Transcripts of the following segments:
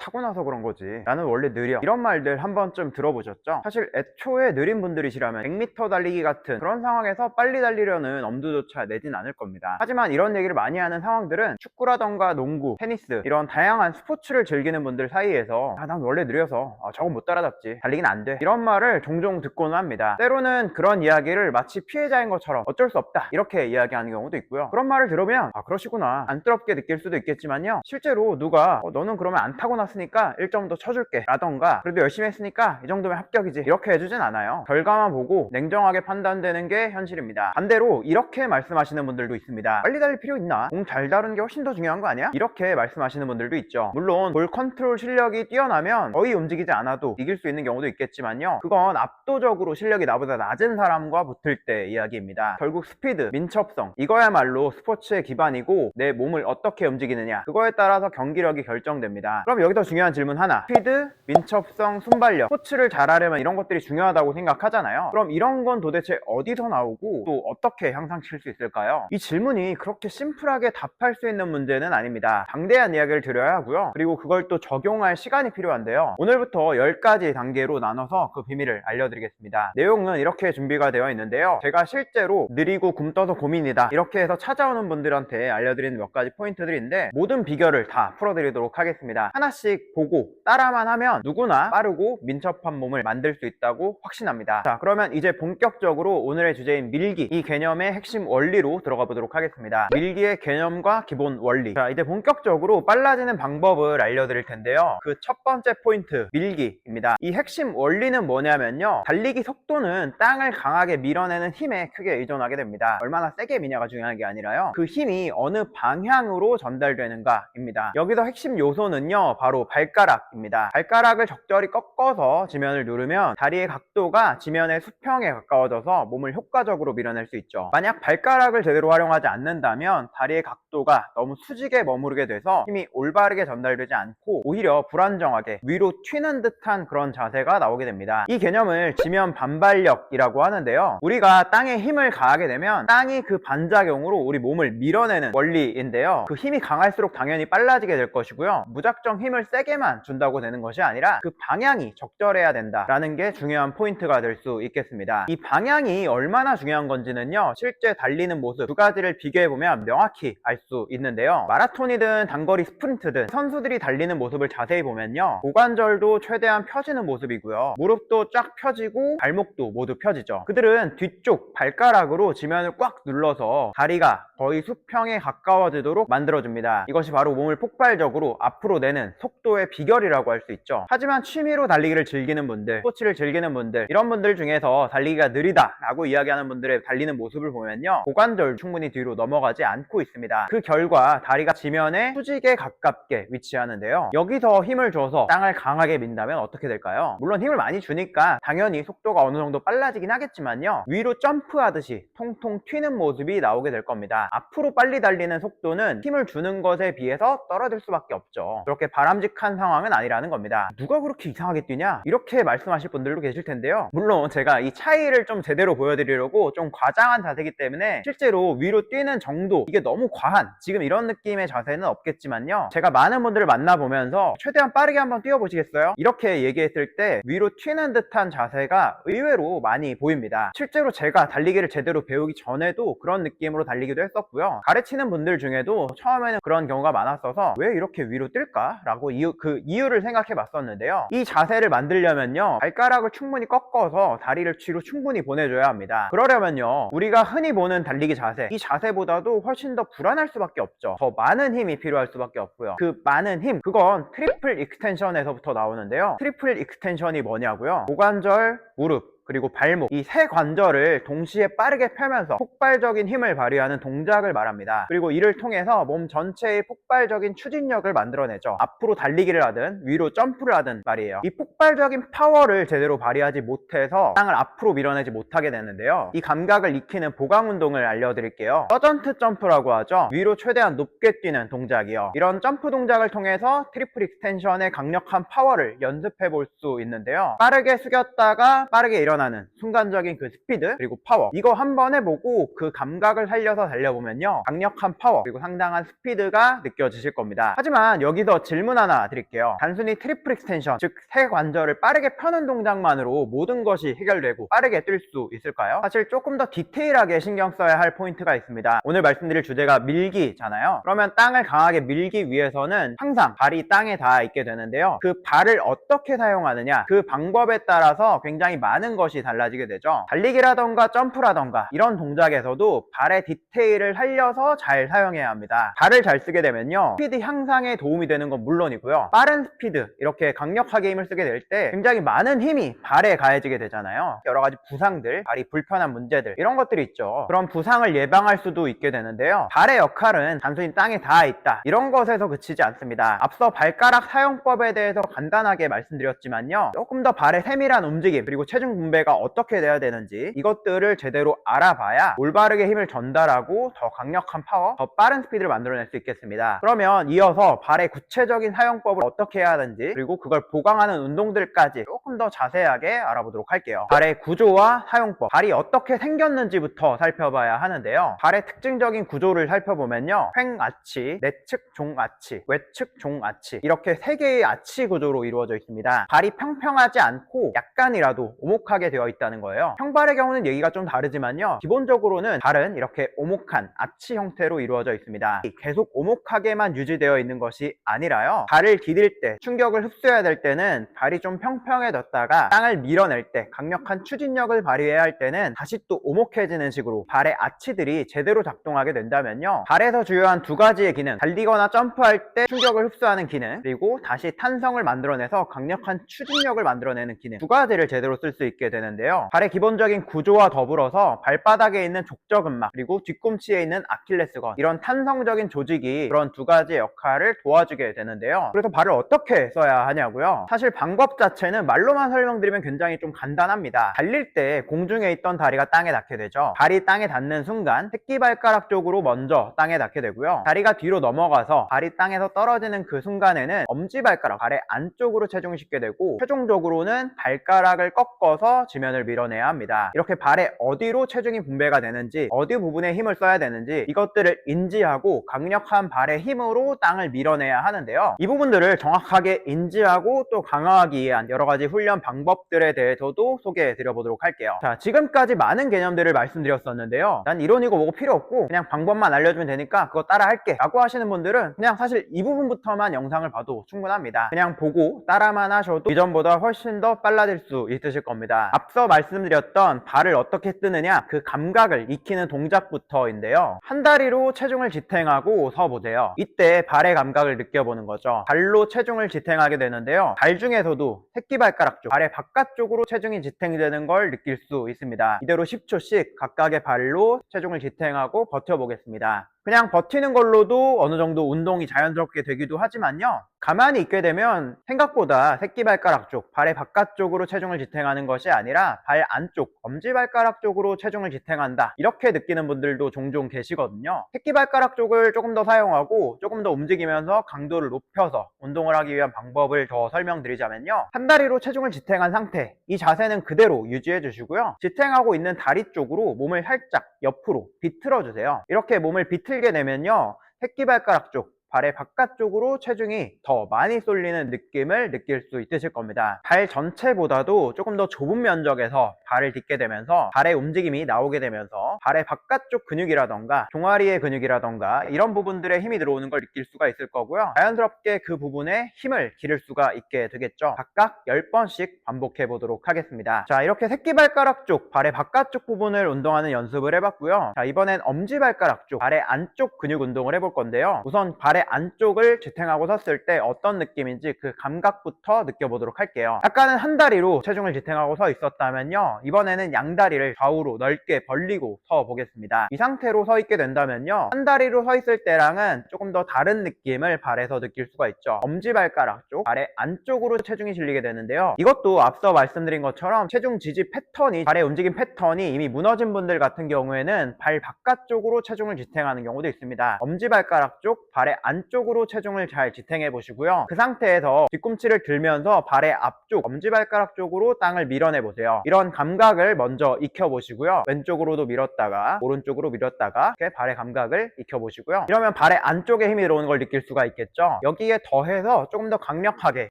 타고나서 그런 거지, 나는 원래 느려, 이런 말들 한 번쯤 들어보셨죠? 사실 애초에 느린 분들이시라면 100m 달리기 같은 그런 상황에서 빨리 달리려는 엄두조차 내진 않을 겁니다. 하지만 이런 얘기를 많이 하는 상황들은 축구라던가 농구, 테니스 이런 다양한 스포츠를 즐기는 분들 사이에서 난 원래 느려서 저건 못 따라잡지, 달리긴 안 돼, 이런 말을 종종 듣고는 합니다. 때로는 그런 이야기를 마치 피해자인 것처럼 어쩔 수 없다 이렇게 이야기하는 경우도 있고요. 그런 말을 들으면 그러시구나 안쓰럽게 느낄 수도 있겠지만요, 실제로 누가 너는 그러면 안 타고났으니까 1점 더 쳐줄게 라던가 그래도 열심히 했으니까 이 정도면 합격이지 이렇게 해주진 않아요. 결과만 보고 냉정하게 판단되는 게 현실입니다. 반대로 이렇게 말씀하시는 분들도 있습니다. 빨리 달릴 필요 있나? 공 잘 다루는 게 훨씬 더 중요한 거 아니야? 이렇게 말씀하시는 분들도 있죠. 물론 볼 컨트롤 실력이 뛰어나면 거의 움직이지 않아도 이길 수 있는 경우도 있겠지만요, 그건 압도적으로 실력이 나보다 낮은 사람과 붙을 때 이야기입니다. 결국 스피드, 민첩성, 이거야말로 스포츠의 기반이고 내 몸을 어떻게 움직이느냐 그거에 따라서 경기력이 결정됩니다. 그럼 여기서 중요한 질문 하나, 스피드, 민첩성, 순발력, 스포츠를 잘하려면 이런 것들이 중요하다고 생각하잖아요. 그럼 이런 건 도대체 어디서 나오고 또 어떻게 향상시킬 수 있을까요? 이 질문이 그렇게 심플하게 답할 수 있는 문제는 아닙니다. 방대한 이야기를 드려야 하고요, 그리고 그걸 또 적용할 시간이 필요한데요, 오늘부터 10가지 단계로 나눠서 그 비밀을 알려드리겠습니다. 내용은 이렇게 준비가 되어 있는데요, 제가 실제로 느리고 굼떠서 고민이다 이렇게 해서 찾아오는 분들한테 알려드리는 몇 가지 포인트들인데 모든 비결을 다 풀어드리도록 하겠습니다. 하나씩 보고 따라만 하면 누구나 빠르고 민첩한 몸을 만들 수 있다고 확신합니다. 자, 그러면 이제 본격적으로 오늘의 주제인 밀기, 이 개념의 핵심 원리로 들어가 보도록 하겠습니다. 밀기의 개념과 기본 원리. 자, 이제 본격적으로 빨라지는 방법을 알려드릴 텐데요, 그 첫 번째 포인트, 밀기입니다. 이 핵심 원리는 뭐냐면요, 달리기 속도는 땅을 강하게 밀어내는 힘에 크게 의존하게 됩니다. 얼마나 세게 미냐가 중요한 게 아니라요, 그 힘이 어느 방향으로 전달되는가입니다. 여기서 핵심 요소는요 바로 발가락입니다. 발가락을 적절히 꺾어서 지면을 누르면 다리의 각도가 지면의 수평에 가까워져서 몸을 효과적으로 밀어낼 수 있죠. 만약 발가락을 제대로 활용하지 않는다면 다리의 각도가 너무 수직에 머무르게 돼서 힘이 올바르게 전달되지 않고 오히려 불안정하게 위로 튀는 듯한 그런 자세가 나오게 됩니다. 이 개념을 지면 반발력이라고 하는데요, 우리가 땅에 힘을 가하게 되면 땅이 그 반작용으로 우리 몸을 밀어내는 원리인데요, 그 힘이 강할수록 당연히 빨라지게 될 것이고요, 무작정 힘을 세게만 준다고 되는 것이 아니라 그 방향이 적절해야 된다라는 게 중요한 포인트가 될 수 있겠습니다. 이 방향이 얼마나 중요한 건지는요, 실제 달리는 모습 두 가지를 비교해보면 명확히 알 수 있는데요, 마라톤이든 단거리 스프린트든 선수들이 달리는 모습을 자세히 보면요, 고관절도 최대한 펴지는 모습이고요, 무릎도 쫙 펴지고 발목도 모두 펴지죠. 그들은 뒤쪽 발가락으로 지면을 꽉 눌러서 다리가 거의 수평에 가까워지도록 만들어줍니다. 이것이 바로 몸을 폭발적으로 앞으로 내는 속도의 비결이라고 할 수 있죠. 하지만 취미로 달리기를 즐기는 분들, 스포츠를 즐기는 분들, 이런 분들 중에서 달리기가 느리다 라고 이야기하는 분들의 달리는 모습을 보면요, 고관절 충분히 뒤로 넘어가지 않고 있습니다. 그 결과 다리가 지면에 수직에 가깝게 위치하는데요, 여기서 힘을 줘서 땅을 강하게 민다면 어떻게 될까요? 물론 힘을 많이 주니까 당연히 속도가 어느 정도 빨라지긴 하겠지만요, 위로 점프하듯이 통통 튀는 모습이 나오게 될 겁니다. 앞으로 빨리 달리는 속도는 힘을 주는 것에 비해서 떨어질 수밖에 없죠. 그렇게 바람직한 상황은 아니라는 겁니다. 누가 그렇게 이상하게 뛰냐? 이렇게 말씀하실 분들도 계실 텐데요, 물론 제가 이 차이를 좀 제대로 보여드리려고 좀 과장한 자세이기 때문에 실제로 위로 뛰는 정도, 이게 너무 과한 지금 이런 느낌의 자세는 없겠지만요, 제가 많은 분들을 만나보면서 최대한 빠르게 한번 뛰어보시겠어요? 이렇게 얘기했을 때 위로 튀는 듯한 자세가 의외로 많이 보입니다. 실제로 제가 달리기를 제대로 배우기 전에도 그런 느낌으로 달리기도 했었고요, 가르치는 분들 중에도 처음에는 그런 경우가 많았어서 왜 이렇게 위로 뛸까? 라고 그 이유를 생각해 봤었는데요, 이 자세를 만들려면요, 발가락을 충분히 꺾어서 다리를 뒤로 충분히 보내줘야 합니다. 그러려면요, 우리가 흔히 보는 달리기 자세, 이 자세보다도 훨씬 더 불안할 수밖에 없죠. 더 많은 힘이 필요할 수밖에 없고요. 그 많은 힘, 그건 트리플 익스텐션에서부터 나오는데요, 트리플 익스텐션이 뭐냐고요? 고관절, 무릎, 그리고 발목, 이 세 관절을 동시에 빠르게 펴면서 폭발적인 힘을 발휘하는 동작을 말합니다. 그리고 이를 통해서 몸 전체의 폭발적인 추진력을 만들어내죠. 앞으로 달리기를 하든 위로 점프를 하든 말이에요. 이 폭발적인 파워를 제대로 발휘하지 못해서 땅을 앞으로 밀어내지 못하게 되는데요, 이 감각을 익히는 보강 운동을 알려드릴게요. 서전트 점프라고 하죠. 위로 최대한 높게 뛰는 동작이요. 이런 점프 동작을 통해서 트리플 익스텐션의 강력한 파워를 연습해 볼 수 있는데요, 빠르게 숙였다가 빠르게 일어나 일어나는 순간적인 그 스피드 그리고 파워, 이거 한번 해보고 그 감각을 살려서 달려보면요, 강력한 파워 그리고 상당한 스피드가 느껴지실 겁니다. 하지만 여기서 질문 하나 드릴게요. 단순히 트리플 익스텐션, 즉 세 관절을 빠르게 펴는 동작만으로 모든 것이 해결되고 빠르게 뛸 수 있을까요? 사실 조금 더 디테일하게 신경 써야 할 포인트가 있습니다. 오늘 말씀드릴 주제가 밀기잖아요. 그러면 땅을 강하게 밀기 위해서는 항상 발이 땅에 닿아 있게 되는데요, 그 발을 어떻게 사용하느냐, 그 방법에 따라서 굉장히 많은 것이 달라지게 되죠. 달리기라던가 점프라던가 이런 동작에서도 발의 디테일을 살려서 잘 사용해야 합니다. 발을 잘 쓰게 되면요, 스피드 향상에 도움이 되는 건 물론이고요, 빠른 스피드, 이렇게 강력하게 힘을 쓰게 될 때 굉장히 많은 힘이 발에 가해지게 되잖아요. 여러 가지 부상들, 발이 불편한 문제들, 이런 것들이 있죠. 그런 부상을 예방할 수도 있게 되는데요, 발의 역할은 단순히 땅에 닿아 있다 이런 것에서 그치지 않습니다. 앞서 발가락 사용법에 대해서 간단하게 말씀드렸지만요, 조금 더 발의 세밀한 움직임 그리고 체중 분배가 어떻게 돼야 되는지 이것들을 제대로 알아봐야 올바르게 힘을 전달하고 더 강력한 파워, 더 빠른 스피드를 만들어낼 수 있겠습니다. 그러면 이어서 발의 구체적인 사용법을 어떻게 해야 하는지, 그리고 그걸 보강하는 운동들까지 조금 더 자세하게 알아보도록 할게요. 발의 구조와 사용법, 발이 어떻게 생겼는지부터 살펴봐야 하는데요, 발의 특징적인 구조를 살펴보면요, 횡아치, 내측 종아치, 외측 종아치, 이렇게 세 개의 아치 구조로 이루어져 있습니다. 발이 평평하지 않고 약간이라도 오목하게 되어 있다는 거예요. 평발의 경우는 얘기가 좀 다르지만요, 기본적으로는 발은 이렇게 오목한 아치 형태로 이루어져 있습니다. 계속 오목하게만 유지되어 있는 것이 아니라요, 발을 디딜 때, 충격을 흡수해야 될 때는 발이 좀 평평해졌다가 땅을 밀어낼 때, 강력한 추진력을 발휘해야 할 때는 다시 또 오목해지는 식으로 발의 아치들이 제대로 작동하게 된다면요, 발에서 주요한 두 가지의 기능, 달리거나 점프할 때 충격을 흡수하는 기능, 그리고 다시 탄성을 만들어내서 강력한 추진력을 만들어내는 기능, 두 가지를 제대로 쓸 수 있게 되는데요, 발의 기본적인 구조와 더불어서 발바닥에 있는 족저근막 그리고 뒤꿈치에 있는 아킬레스건, 이런 탄성적인 조직이 그런 두 가지의 역할을 도와주게 되는데요, 그래서 발을 어떻게 써야 하냐고요? 사실 방법 자체는 말로만 설명드리면 굉장히 좀 간단합니다. 달릴 때 공중에 있던 다리가 땅에 닿게 되죠. 발이 땅에 닿는 순간 새끼발가락 쪽으로 먼저 땅에 닿게 되고요, 다리가 뒤로 넘어가서 발이 땅에서 떨어지는 그 순간에는 엄지발가락, 발의 안쪽으로 체중을 싣게 되고, 최종적으로는 발가락을 꺾어서 지면을 밀어내야 합니다. 이렇게 발에 어디로 체중이 분배가 되는지, 어디 부분에 힘을 써야 되는지 이것들을 인지하고 강력한 발의 힘으로 땅을 밀어내야 하는데요, 이 부분들을 정확하게 인지하고 또 강화하기 위한 여러 가지 훈련 방법들에 대해서도 소개해 드려보도록 할게요. 자, 지금까지 많은 개념들을 말씀드렸었는데요, 난 이론이고 뭐고 필요 없고 그냥 방법만 알려주면 되니까 그거 따라 할게 라고 하시는 분들은 그냥 사실 이 부분부터만 영상을 봐도 충분합니다. 그냥 보고 따라만 하셔도 이전보다 훨씬 더 빨라질 수 있으실 겁니다. 앞서 말씀드렸던 발을 어떻게 뜨느냐, 그 감각을 익히는 동작부터인데요, 한 다리로 체중을 지탱하고 서보세요. 이때 발의 감각을 느껴보는 거죠. 발로 체중을 지탱하게 되는데요, 발 중에서도 새끼발가락 쪽, 발의 바깥쪽으로 체중이 지탱되는 걸 느낄 수 있습니다. 이대로 10초씩 각각의 발로 체중을 지탱하고 버텨보겠습니다. 그냥 버티는 걸로도 어느 정도 운동이 자연스럽게 되기도 하지만요, 가만히 있게 되면 생각보다 새끼발가락 쪽, 발의 바깥쪽으로 체중을 지탱하는 것이 아니라 발 안쪽, 엄지발가락 쪽으로 체중을 지탱한다, 이렇게 느끼는 분들도 종종 계시거든요. 새끼발가락 쪽을 조금 더 사용하고 조금 더 움직이면서 강도를 높여서 운동을 하기 위한 방법을 더 설명드리자면요, 한 다리로 체중을 지탱한 상태, 이 자세는 그대로 유지해 주시고요, 지탱하고 있는 다리 쪽으로 몸을 살짝 옆으로 비틀어 주세요. 이렇게 몸을 비틀게 되면요, 새끼발가락 쪽, 발의 바깥쪽으로 체중이 더 많이 쏠리는 느낌을 느낄 수 있으실 겁니다. 발 전체보다도 조금 더 좁은 면적에서 발을 딛게 되면서 발의 움직임이 나오게 되면서 발의 바깥쪽 근육이라던가 종아리의 근육이라던가 이런 부분들에 힘이 들어오는 걸 느낄 수가 있을 거고요, 자연스럽게 그 부분에 힘을 기를 수가 있게 되겠죠. 각각 10번씩 반복해 보도록 하겠습니다. 자, 이렇게 새끼발가락 쪽, 발의 바깥쪽 부분을 운동하는 연습을 해봤고요, 자, 이번엔 엄지발가락 쪽, 발의 안쪽 근육 운동을 해볼 건데요, 우선 발의 안쪽을 지탱하고 섰을 때 어떤 느낌인지 그 감각부터 느껴보도록 할게요. 아까는 한 다리로 체중을 지탱하고 서 있었다면요, 이번에는 양다리를 좌우로 넓게 벌리고 서 보겠습니다. 이 상태로 서 있게 된다면요, 한 다리로 서 있을 때랑은 조금 더 다른 느낌을 발에서 느낄 수가 있죠. 엄지발가락 쪽, 발의 안쪽으로 체중이 실리게 되는데요, 이것도 앞서 말씀드린 것처럼 체중 지지 패턴이, 발의 움직임 패턴이 이미 무너진 분들 같은 경우에는 발 바깥쪽으로 체중을 지탱하는 경우도 있습니다. 엄지발가락 쪽, 발의 안쪽으로 체중을 잘 지탱해 보시고요. 그 상태에서 뒤꿈치를 들면서 발의 앞쪽 엄지발가락 쪽으로 땅을 밀어내 보세요. 이런 감각을 먼저 익혀 보시고요. 왼쪽으로도 밀었다가 오른쪽으로 밀었다가 이렇게 발의 감각을 익혀 보시고요. 이러면 발의 안쪽에 힘이 들어오는 걸 느낄 수가 있겠죠. 여기에 더해서 조금 더 강력하게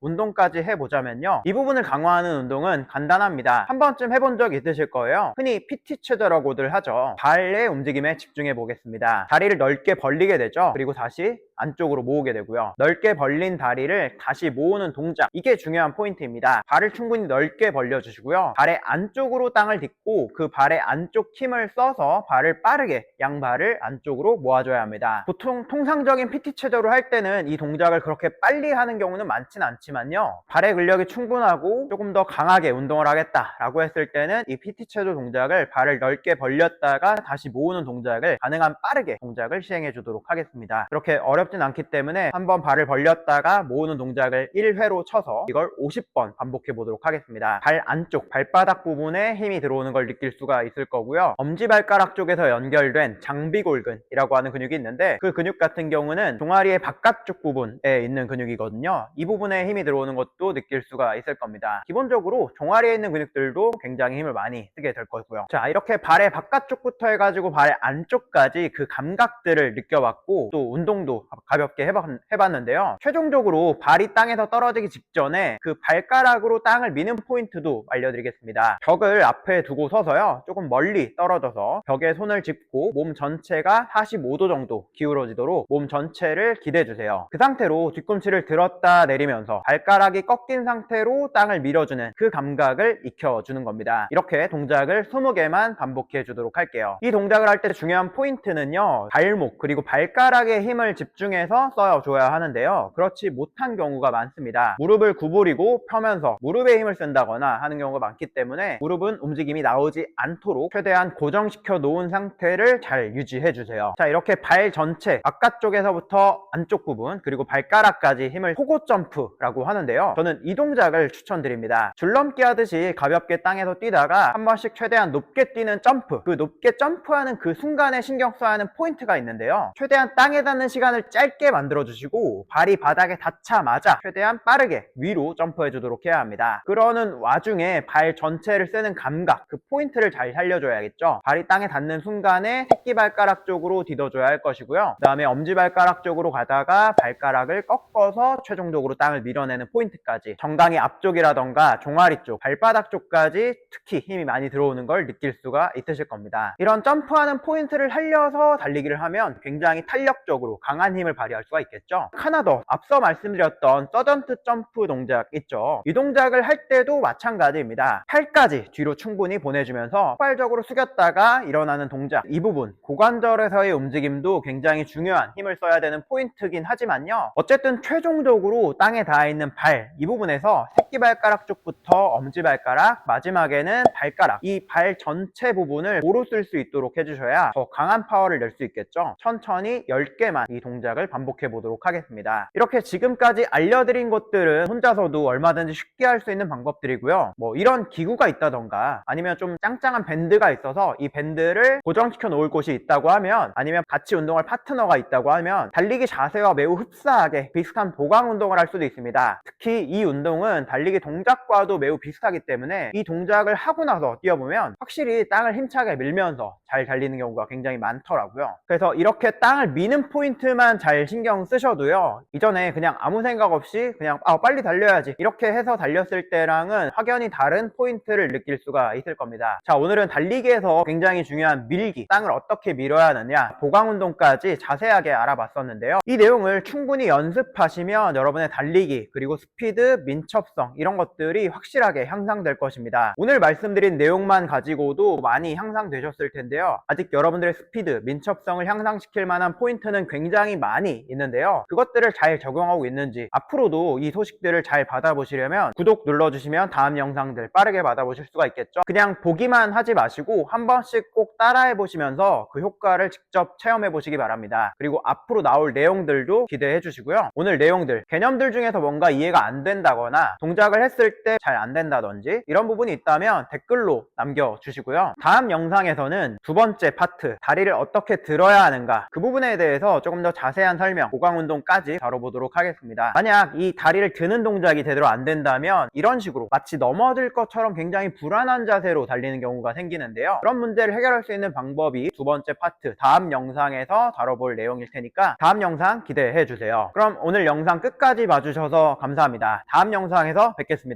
운동까지 해보자면요, 이 부분을 강화하는 운동은 간단합니다. 한 번쯤 해본 적 있으실 거예요. 흔히 PT 체조라고들 하죠. 발의 움직임에 집중해 보겠습니다. 다리를 넓게 벌리게 되죠. 그리고 다시 안쪽으로 모으게 되고요. 넓게 벌린 다리를 다시 모으는 동작, 이게 중요한 포인트입니다. 발을 충분히 넓게 벌려주시고요. 발의 안쪽으로 땅을 딛고 그 발의 안쪽 힘을 써서 발을 빠르게 양발을 안쪽으로 모아줘야 합니다. 보통 통상적인 PT 체조를 할 때는 이 동작을 그렇게 빨리 하는 경우는 많진 않지만요, 발의 근력이 충분하고 조금 더 강하게 운동을 하겠다라고 했을 때는 이 PT 체조 동작을 발을 넓게 벌렸다가 다시 모으는 동작을 가능한 빠르게 동작을 시행해 주도록 하겠습니다. 그렇게 어렵진 않기 때문에 한번 발을 벌렸다가 모으는 동작을 1회로 쳐서 이걸 50번 반복해 보도록 하겠습니다. 발 안쪽 발바닥 부분에 힘이 들어오는 걸 느낄 수가 있을 거고요. 엄지발가락 쪽에서 연결된 장비골근이라고 하는 근육이 있는데, 그 근육 같은 경우는 종아리의 바깥쪽 부분에 있는 근육이거든요. 이 부분에 힘이 들어오는 것도 느낄 수가 있을 겁니다. 기본적으로 종아리에 있는 근육들도 굉장히 힘을 많이 쓰게 될 거고요. 자, 이렇게 발의 바깥쪽부터 해가지고 발 안쪽까지 그 감각들을 느껴봤고, 또 운동도 가볍게 해봤는데요. 최종적으로 발이 땅에서 떨어지기 직전에 그 발가락으로 땅을 미는 포인트도 알려드리겠습니다. 벽을 앞에 두고 서서요, 조금 멀리 떨어져서 벽에 손을 짚고 몸 전체가 45도 정도 기울어지도록 몸 전체를 기대주세요. 그 상태로 뒤꿈치를 들었다 내리면서 발가락이 꺾인 상태로 땅을 밀어주는 그 감각을 익혀주는 겁니다. 이렇게 동작을 20개만 반복해 주도록 할게요. 이 동작을 할 때 중요한 포인트는요, 발목 그리고 발가락에 힘을 집중해서 써줘야 하는데요, 그렇지 못한 경우가 많습니다. 무릎을 구부리고 펴면서 무릎에 힘을 쓴다거나 하는 경우가 많기 때문에 무릎은 움직임이 나오지 않도록 최대한 고정시켜 놓은 상태를 잘 유지해 주세요. 자, 이렇게 발 전체 바깥쪽에서부터 안쪽 부분 그리고 발가락까지 힘을 포고 점프라고 하는데요, 저는 이 동작을 추천드립니다. 줄넘기 하듯이 가볍게 땅에서 뛰다가 한 번씩 최대한 높게 뛰는 점프, 그 높게 점프하는 그 순간에 신경 써야 하는 포인트가 있는데요, 최대한 땅에 닿는 시간을 짧게 만들어 주시고 발이 바닥에 닿자마자 최대한 빠르게 위로 점프해 주도록 해야 합니다. 그러는 와중에 발 전체를 쓰는 감각, 그 포인트를 잘 살려줘야겠죠. 발이 땅에 닿는 순간에 새끼발가락 쪽으로 디뎌줘야 할 것이고요, 그 다음에 엄지발가락 쪽으로 가다가 발가락을 꺾어서 최종적으로 땅을 밀어내는 포인트까지, 정강이 앞쪽이라던가 종아리 쪽, 발바닥 쪽까지 특히 힘이 많이 들어오는 걸 느낄 수가 있으실 겁니다. 이런 점프하는 포인트를 살려서 달리기를 하면 굉장히 탄력적으로 강한 힘을 발휘할 수가 있겠죠. 하나 더, 앞서 말씀드렸던 서전트 점프 동작 있죠. 이 동작을 할 때도 마찬가지입니다. 팔까지 뒤로 충분히 보내주면서 폭발적으로 숙였다가 일어나는 동작, 이 부분 고관절에서의 움직임도 굉장히 중요한 힘을 써야 되는 포인트긴 하지만요, 어쨌든 최종적으로 땅에 닿아있는 발, 이 부분에서 새끼발가락 쪽부터 엄지발가락, 마지막에는 발가락, 이 발 전체 부분을 고루 쓸 수 있도록 해주셔야 더 강한 파워를 낼 수 있겠죠. 천천히 10개만 이 동작을 반복해 보도록 하겠습니다. 이렇게 지금까지 알려드린 것들은 혼자서도 얼마든지 쉽게 할 수 있는 방법들이고요, 뭐 이런 기구가 있다던가 아니면 좀 짱짱한 밴드가 있어서 이 밴드를 고정시켜 놓을 곳이 있다고 하면, 아니면 같이 운동할 파트너가 있다고 하면 달리기 자세와 매우 흡사하게 비슷한 보강 운동을 할 수도 있습니다. 특히 이 운동은 달리기 동작과도 매우 비슷하기 때문에 이 동작을 하고 나서 뛰어보면 확실히 땅을 힘차게 밀면서 잘 달리는 경우가 굉장히 많더라고요. 그래서 이렇게 땅을 미는 포인트만 잘 신경 쓰셔도요, 이전에 그냥 아무 생각 없이 그냥 빨리 달려야지 이렇게 해서 달렸을 때랑은 확연히 다른 포인트를 느낄 수가 있을 겁니다. 자, 오늘은 달리기에서 굉장히 중요한 밀기, 땅을 어떻게 밀어야 하느냐, 보강 운동까지 자세하게 알아봤었는데요, 이 내용을 충분히 연습하시면 여러분의 달리기 그리고 스피드, 민첩성 이런 것들이 확실하게 향상될 것입니다. 오늘 말씀드린 내용만 가지고도 많이 향상되셨을 텐데요, 아직 여러분들의 스피드, 민첩성을 향상시킬 만한 포인트는 굉장히 많이 있는데요, 그것들을 잘 적용하고 있는지, 앞으로도 이 소식들을 잘 받아보시려면 구독 눌러주시면 다음 영상들 빠르게 받아보실 수가 있겠죠. 그냥 보기만 하지 마시고 한 번씩 꼭 따라해 보시면서 그 효과를 직접 체험해 보시기 바랍니다. 그리고 앞으로 나올 내용들도 기대해 주시고요, 오늘 내용들, 개념들 중에서 뭔가 이해가 안 된다거나 동작을 했을 때 잘 안 된다든지 이런 부분이 있다면 댓글로 남겨주시고요, 다음 영상에서는 두 번째 파트, 다리를 어떻게 들어야 하는가, 그 부분에 대해서 조금 더 자세히 자세한 설명, 보강 운동까지 다뤄보도록 하겠습니다. 만약 이 다리를 드는 동작이 제대로 안 된다면 이런 식으로 마치 넘어질 것처럼 굉장히 불안한 자세로 달리는 경우가 생기는데요. 그런 문제를 해결할 수 있는 방법이 두 번째 파트, 다음 영상에서 다뤄볼 내용일 테니까 다음 영상 기대해 주세요. 그럼 오늘 영상 끝까지 봐주셔서 감사합니다. 다음 영상에서 뵙겠습니다.